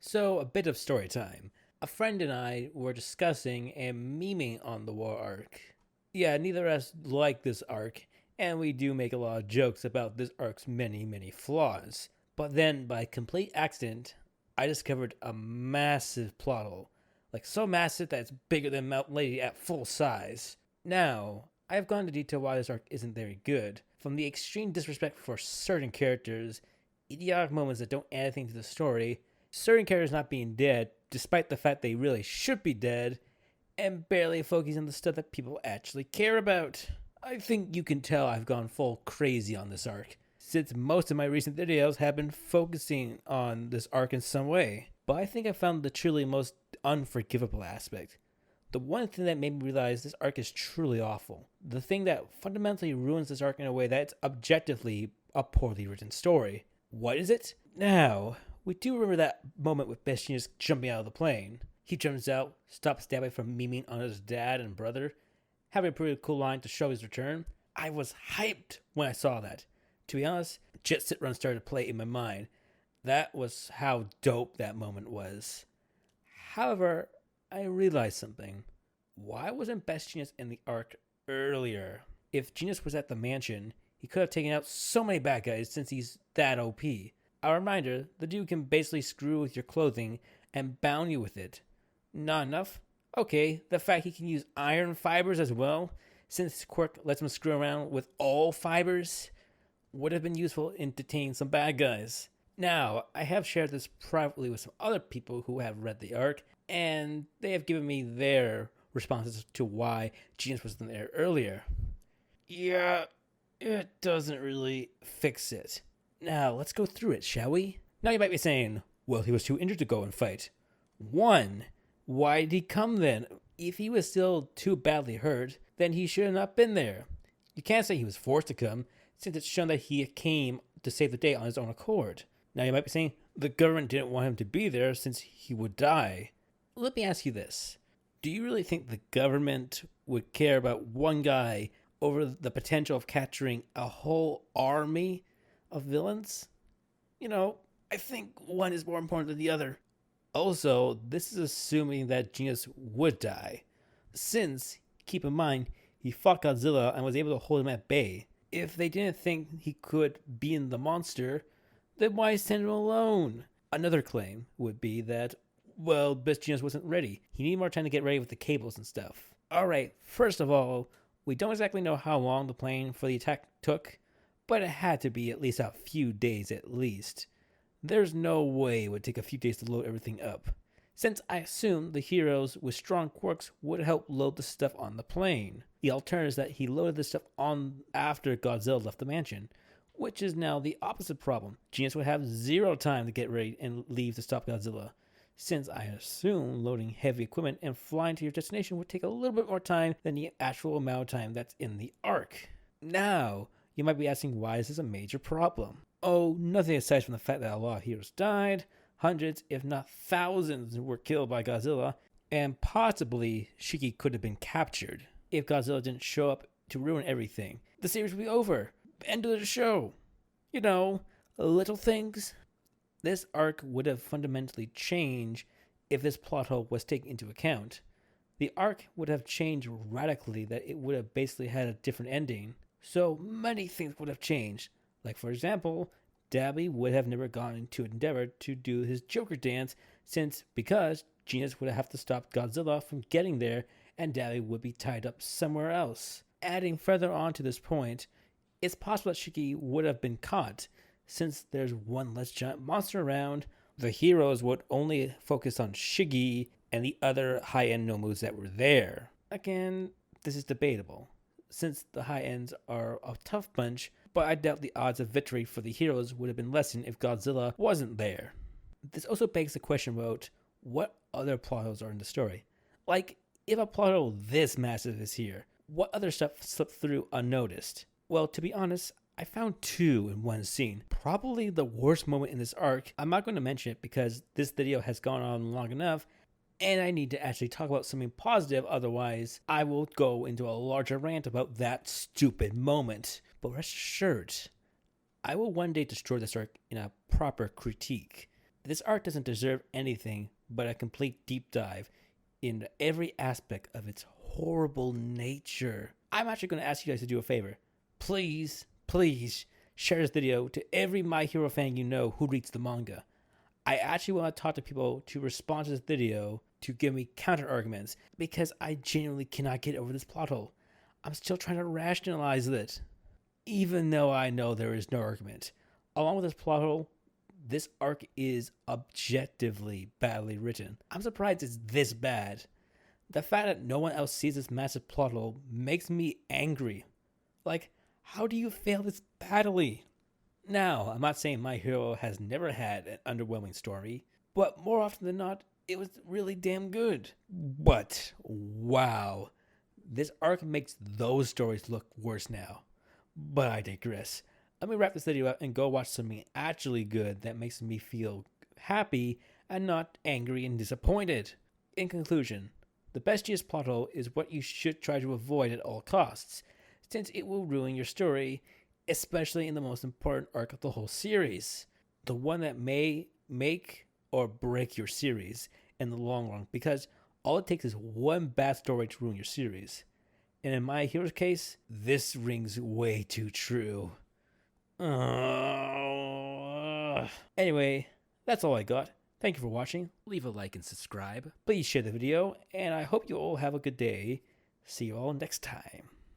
So, a bit of story time. A friend and I were discussing and memeing on the war arc. Yeah, neither of us like this arc, and we do make a lot of jokes about this arc's many flaws. But then, by complete accident, I discovered a massive plot hole. Like, so massive that it's bigger than Mount Lady at full size. Now, I have gone into detail why this arc isn't very good. From the extreme disrespect for certain characters, idiotic moments that don't add anything to the story, certain characters not being dead, despite the fact they really should be dead, and barely focusing on the stuff that people actually care about. I think you can tell I've gone full crazy on this arc, since most of my recent videos have been focusing on this arc in some way. But I think I found the truly most unforgivable aspect. The one thing that made me realize this arc is truly awful. The thing that fundamentally ruins this arc in a way that it's objectively a poorly written story. What is it? Now, we do remember that moment with Best Genius jumping out of the plane. He jumps out, stops Dabby from memeing on his dad and brother, having a pretty cool line to show his return. I was hyped when I saw that. To be honest, Jet Set Run started to play in my mind. That was how dope that moment was. However, I realized something. Why wasn't Best Genius in the arc earlier? If Genius was at the mansion, he could have taken out so many bad guys since he's that OP. A reminder, the dude can basically screw with your clothing and bound you with it. Not enough? Okay, the fact he can use iron fibers as well, since his quirk lets him screw around with all fibers, would have been useful in detaining some bad guys. Now, I have shared this privately with some other people who have read the arc, and they have given me their responses to why Genius wasn't there earlier. Yeah, it doesn't really fix it. Now, let's go through it, shall we? Now you might be saying, well, he was too injured to go and fight. 1. Why did he come then? If he was still too badly hurt, then he should have not been there. You can't say he was forced to come, since it's shown that he came to save the day on his own accord. Now you might be saying, the government didn't want him to be there since he would die. Let me ask you this. Do you really think the government would care about one guy over the potential of capturing a whole army of villains? I think one is more important than the other. Also, this is assuming that Genius would die, since, keep in mind, he fought Godzilla and was able to hold him at bay. If they didn't think he could be in the monster, then why send him alone? Another claim would be that, well, Best Genius wasn't ready. He needed more time to get ready with the cables and stuff. Alright, first of all, we don't exactly know how long the plane for the attack took, but it had to be at least a few days at least. There's no way it would take a few days to load everything up, since I assume the heroes with strong quirks would help load the stuff on the plane. The alternative is that he loaded the stuff on after Godzilla left the mansion, which is now the opposite problem. Genius would have zero time to get ready and leave to stop Godzilla, since I assume loading heavy equipment and flying to your destination would take a little bit more time than the actual amount of time that's in the arc. Now, you might be asking, why is this a major problem? Oh, nothing aside from the fact that a lot of heroes died, hundreds if not thousands were killed by Godzilla, and possibly Shiki could have been captured. If Godzilla didn't show up to ruin everything, the series would be over. End of the show. Little things. This arc would have fundamentally changed if this plot hole was taken into account. The arc would have changed radically, that it would have basically had a different ending. So many things would have changed. Like, for example, Dabby would have never gone into Endeavor to do his Joker dance, because Genius would have to stop Godzilla from getting there, and Dabby would be tied up somewhere else. Adding further on to this point, it's possible that Shiki would have been caught, since there's one less giant monster around. The heroes would only focus on Shigi and the other high-end Nomus that were there. Again, this is debatable, since the high-ends are a tough bunch, but I doubt the odds of victory for the heroes would have been lessened if Godzilla wasn't there. This also begs the question about what other plot holes are in the story. Like, if a plot hole this massive is here, what other stuff slipped through unnoticed? Well, to be honest, I found 2 in one scene. Probably the worst moment in this arc. I'm not going to mention it because this video has gone on long enough, and I need to actually talk about something positive, otherwise I will go into a larger rant about that stupid moment. But rest assured, I will one day destroy this arc in a proper critique. This arc doesn't deserve anything but a complete deep dive into every aspect of its horrible nature. I'm actually going to ask you guys to do a favor. Please, please share this video to every My Hero fan you know who reads the manga. I actually want to talk to people to respond to this video to give me counter arguments because I genuinely cannot get over this plot hole. I'm still trying to rationalize it. Even though I know there is no argument. Along with this plot hole, this arc is objectively badly written. I'm surprised it's this bad. The fact that no one else sees this massive plot hole makes me angry. Like, how do you fail this badly? Now, I'm not saying My Hero has never had an underwhelming story, but more often than not, it was really damn good. But, wow, this arc makes those stories look worse now. But I digress. Let me wrap this video up and go watch something actually good that makes me feel happy and not angry and disappointed. In conclusion, the bestiest plot hole is what you should try to avoid at all costs, since it will ruin your story, especially in the most important arc of the whole series. The one that may make or break your series in the long run, because all it takes is one bad story to ruin your series. And in My Hero's case, this rings way too true. Anyway, that's all I got. Thank you for watching. Leave a like and subscribe. Please share the video, and I hope you all have a good day. See you all next time.